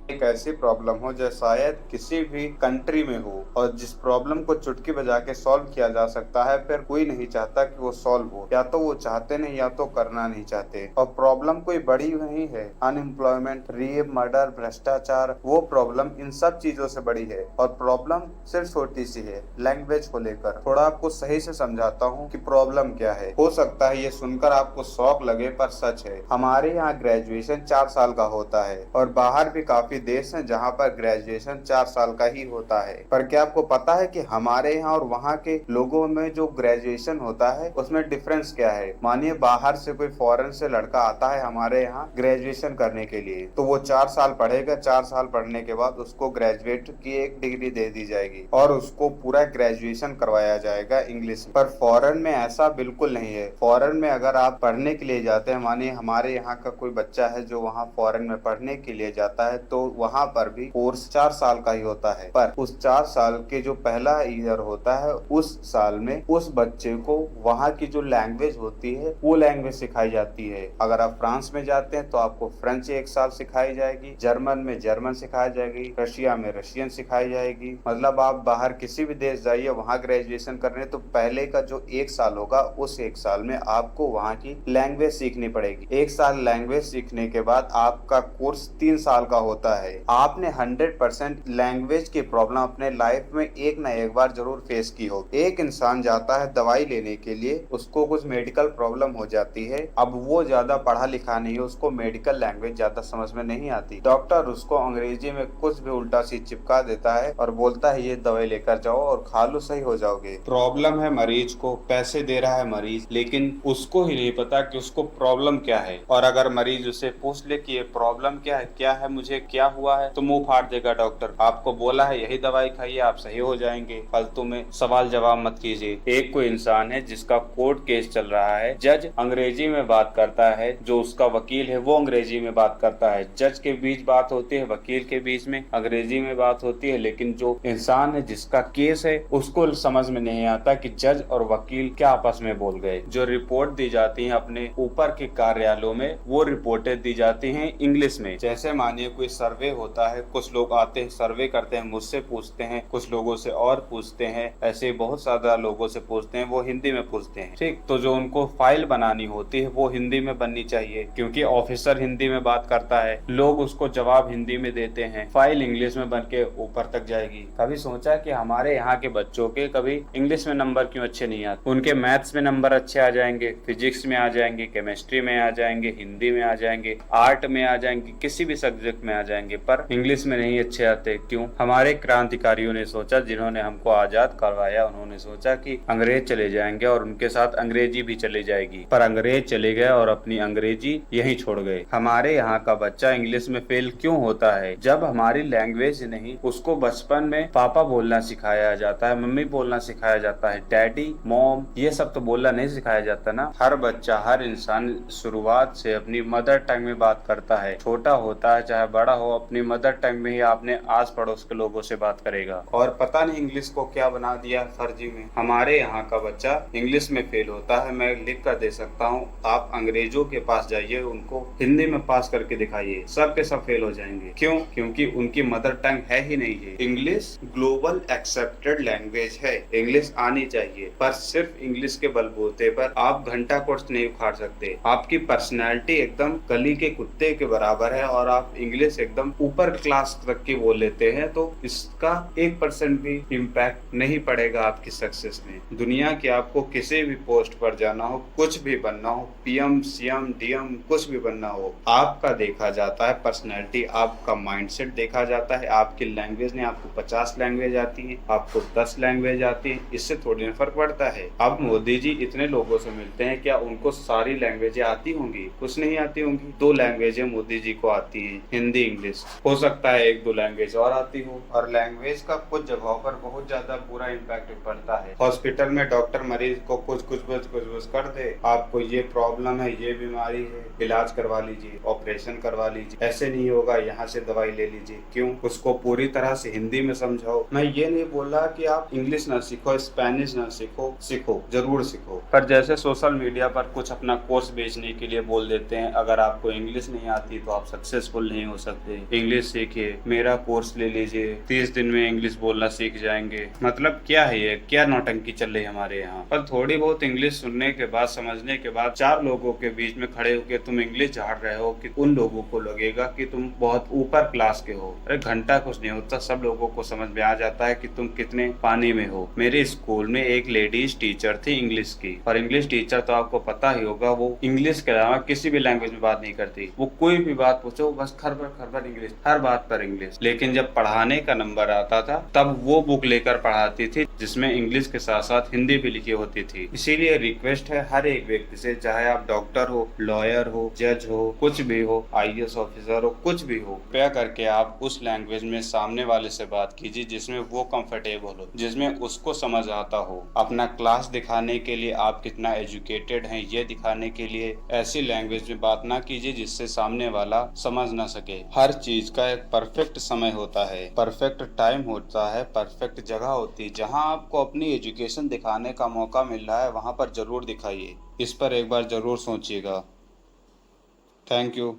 एक ऐसी प्रॉब्लम हो जो शायद किसी भी कंट्री में हो और जिस प्रॉब्लम को चुटकी बजा के सॉल्व किया जा सकता है, फिर कोई नहीं चाहता कि वो सॉल्व हो। या तो वो चाहते नहीं या तो करना नहीं चाहते। और प्रॉब्लम कोई बड़ी नहीं है, अनएम्प्लॉयमेंट, रेप, मर्डर, भ्रष्टाचार, वो प्रॉब्लम इन सब चीजों से बड़ी है। और प्रॉब्लम सिर्फ छोटी सी है, लैंग्वेज को लेकर। थोड़ा आपको सही से समझाता हूँ कि प्रॉब्लम क्या है। हो सकता है ये सुनकर आपको शौक लगे, पर सच है। हमारे यहाँ ग्रेजुएशन 4 साल का होता है और बाहर भी काफी देश हैं जहाँ पर ग्रेजुएशन 4 साल का ही होता है। पर क्या आपको पता है कि हमारे यहाँ और वहाँ के लोगों में जो ग्रेजुएशन होता है उसमें डिफरेंस क्या है? मानिए बाहर से कोई फॉरेन से लड़का आता है हमारे यहाँ ग्रेजुएशन करने के लिए, तो वो 4 साल पढ़ेगा। 4 साल पढ़ने के बाद उसको ग्रेजुएट की एक डिग्री दे दी जाएगी और उसको पूरा ग्रेजुएशन करवाया जाएगा इंग्लिश में। पर फॉरेन में ऐसा बिल्कुल नहीं है। फॉरेन में अगर आप पढ़ने के लिए जाते हैं, मानिए हमारे यहाँ का कोई बच्चा है जो वहाँ फॉरेन में पढ़ने के लिए जाता है, तो वहाँ पर भी कोर्स 4 साल का ही होता है। पर उस 4 साल के जो पहला ईयर होता है, उस साल में उस बच्चे को वहाँ की जो लैंग्वेज होती है वो लैंग्वेज सिखाई जाती है। अगर आप फ्रांस में जाते हैं तो आपको फ्रेंच 1 साल सिखाई जाएगी, जर्मन में जर्मन सिखाई जाएगी, रशिया में रशियन सिखाई जाएगी। मतलब आप बाहर किसी भी देश जाइए वहाँ ग्रेजुएशन करने, तो पहले का जो 1 साल होगा उस 1 साल में आपको वहाँ की लैंग्वेज सीखनी पड़ेगी। 1 साल लैंग्वेज सीखने के बाद आपका कोर्स 3 साल का होता है। आपने 100% लैंग्वेज की प्रॉब्लम अपने लाइफ में एक ना एक बार जरूर फेस की हो। एक इंसान जाता है दवाई लेने के लिए, उसको कुछ मेडिकल प्रॉब्लम हो जाती है। अब वो ज्यादा पढ़ा लिखा नहीं है, उसको मेडिकल लैंग्वेज ज्यादा समझ में नहीं आती। डॉक्टर उसको अंग्रेजी में कुछ भी उल्टा सीध चिपका देता है और बोलता है ये दवाई लेकर जाओ और खा लो, सही हो जाओगे। प्रॉब्लम है मरीज को, पैसे दे रहा है मरीज, लेकिन उसको ही नहीं पता कि उसको प्रॉब्लम क्या है। और अगर मरीज उसे पूछ ले कि ये प्रॉब्लम क्या है, मुझे क्या हुआ है, तो मुंह फाड़ देगा डॉक्टर। आपको बोला है यही दवाई खाइए, आप सही हो जाएंगे, फालतू में सवाल जवाब मत कीजिए। एक कोई इंसान है जिसका कोर्ट केस चल रहा है, जज अंग्रेजी में बात करता है, जो उसका वकील है वो अंग्रेजी में बात करता है। जज के बीच बात होती है, वकील के बीच में अंग्रेजी में बात होती है, लेकिन जो इंसान है जिसका केस है उसको समझ में नहीं आता कि जज और वकील क्या आपस में बोल गए। जो रिपोर्ट दी जाती है अपने ऊपर के कार्यालयों में, वो रिपोर्टें दी जाती हैं इंग्लिश में। जैसे मानिए कोई सर्वे होता है, कुछ लोग आते हैं सर्वे करते हैं, मुझसे पूछते हैं, कुछ लोगों से और पूछते हैं, ऐसे बहुत ज्यादा लोगों से पूछते हैं, वो हिंदी में पूछते हैं। ठीक, तो जो उनको फाइल बनानी होती है वो हिंदी में बननी चाहिए, क्योंकि ऑफिसर हिंदी में बात करता है, लोग उसको जवाब हिंदी में देते हैं, फाइल इंग्लिश में बन के ऊपर तक जाएगी। कभी सोचा कि हमारे यहाँ के बच्चों के कभी इंग्लिश में नंबर क्यों अच्छे नहीं आते? उनके मैथ्स में नंबर अच्छे आ जाएंगे, फिजिक्स में आ जाएंगे, केमिस्ट्री में आ जाएंगे, हिंदी में आ जाएंगे, आर्ट में आ जाएंगे, किसी भी सब्जेक्ट में आ जाएंगे, पर इंग्लिश में नहीं अच्छे आते। क्यों? हमारे क्रांतिकारियों ने सोचा, जिन्होंने हमको आजाद करवाया, उन्होंने सोचा कि अंग्रेज चले जाएंगे और उनके साथ अंग्रेजी भी चली जाएगी। पर अंग्रेज चले गए और अपनी अंग्रेजी यहीं छोड़ गए। हमारे यहाँ का बच्चा इंग्लिश में फेल क्यों होता है? जब हमारी लैंग्वेज नहीं, उसको बचपन में पापा बोलना सिखाया जाता है, मम्मी बोलना सिखाया जाता है, डैडी, मॉम, ये सब तो बोलना नहीं सिखाया जाता ना। हर बच्चा, हर इंसान शुरुआत से अपनी मदर टंग में बात करता है। छोटा होता है चाहे बड़ा हो, अपनी मदर टंग में ही अपने आस पड़ोस के लोगों से बात करेगा। और पता नहीं इंग्लिश को क्या बना दिया फर्जी में। हमारे यहाँ का बच्चा इंग्लिश में फेल होता है, मैं लिख कर दे सकता हूँ। आप अंग्रेजों के पास जाइए, उनको हिंदी में पास करके दिखाइए, सब के सब फेल हो जाएंगे। क्यों? क्योंकि उनकी मदर टंग है ही नहीं है। इंग्लिश ग्लोबल एक्सेप्टेड लैंग्वेज है, इंग्लिश आनी चाहिए, पर सिर्फ इंग्लिश के बलबूते पर आप घंटा कोर्स नहीं उखाड़ सकते। आपकी पर्सनैलिटी एकदम गली के कुत्ते के बराबर है और आप इंग्लिश एकदम ऊपर क्लास तक की बोल लेते हैं, तो इसका 1% भी इम्पैक्ट नहीं पड़ेगा आपकी सक्सेस में। दुनिया की आपको किसी भी पोस्ट पर जाना हो, कुछ भी बनना हो, पीएम, सीएम, डीएम, कुछ भी बनना हो, आपका देखा जाता है पर्सनैलिटी, आपका माइंडसेट देखा जाता है। आपकी लैंग्वेज नहीं, आपको 50 लैंग्वेज आती है, आपको 10 लैंग्वेज आती है, इससे थोड़ी ना फर्क पड़ता है। अब मोदी जी इतने लोगों से मिलते हैं, क्या उनको सारी लैंग्वेजें आती होंगी? कुछ नहीं आती होंगी। 2 लैंग्वेजें मोदी जी को आती हैं, हिंदी, इंग्लिश। हो सकता है 1-2 लैंग्वेज और आती हो। और लैंग्वेज का कुछ जगहों पर बहुत ज्यादा बुरा इम्पैक्ट पड़ता है। हॉस्पिटल में डॉक्टर मरीज को कुछ कर दे, आपको ये प्रॉब्लम है, ये बीमारी है, इलाज करवा लीजिए, ऑपरेशन करवा लीजिए, ऐसे नहीं होगा, यहाँ से दवाई ले लीजिए। क्यों? उसको पूरी तरह से हिंदी में समझाओ। मैं ये नहीं बोल रहा कि आप इंग्लिश ना सीखो, स्पेनिश ना सीखो, सीखो, जरूर सीखो। पर जैसे सोशल मीडिया पर कुछ अपना कोर्स बेचने के लिए बोल देते हैं, अगर आपको इंग्लिश नहीं आती तो आप सक्सेसफुल नहीं हो सकते। इंग्लिश सीखिए, मेरा कोर्स ले लीजिए, 30 दिन में इंग्लिश बोलना सीख जाएंगे। मतलब क्या है ये, क्या नौटंकी चल रही है हमारे यहाँ पर। थोड़ी बहुत इंग्लिश सुनने के बाद, समझने के बाद, 4 लोगों के बीच में खड़े होकर तुम इंग्लिश झाड़ रहे हो कि उन लोगों को लगेगा कि तुम बहुत ऊपर क्लास के हो। अरे घंटा कुछ नहीं होता, सब लोगों को समझ में आ जाता है कि तुम कितने पानी में हो। मेरे स्कूल में एक लेडीज टीचर थी इंग्लिश की, और इंग्लिश टीचर तो आपको पता ही होगा, वो इंग्लिश के अलावा किसी भी लैंग्वेज में बात नहीं करती। वो कोई भी बात पूछो बस खरबर खरबर इंग्लिश, हर बात पर इंग्लिश। लेकिन जब पढ़ाने का नंबर आता था तब वो बुक लेकर पढ़ाती थी जिसमें इंग्लिश के साथ साथ हिंदी भी लिखी होती थी। इसीलिए रिक्वेस्ट है हर एक व्यक्ति से, चाहे आप डॉक्टर हो, लॉयर हो, जज हो, कुछ भी हो, IAS ऑफिसर हो, कुछ भी हो, कृपया करके आप उस लैंग्वेज में सामने वाले से बात कीजिए जिसमें वो कंफर्टेबल हो, जिसमें उसको समझ आता हो। अपना क्लास दिखाने के लिए आप कितना एजुकेटेड हैं ये दिखाने के लिए ऐसी लैंग्वेज में बात ना कीजिए जिससे सामने वाला समझ ना सके। हर चीज का एक परफेक्ट समय होता है, परफेक्ट टाइम होता है, परफेक्ट जगह होती है। जहां आपको अपनी एजुकेशन दिखाने का मौका मिल रहा है वहां पर जरूर दिखाइए। इस पर एक बार जरूर सोचिएगा। Thank you.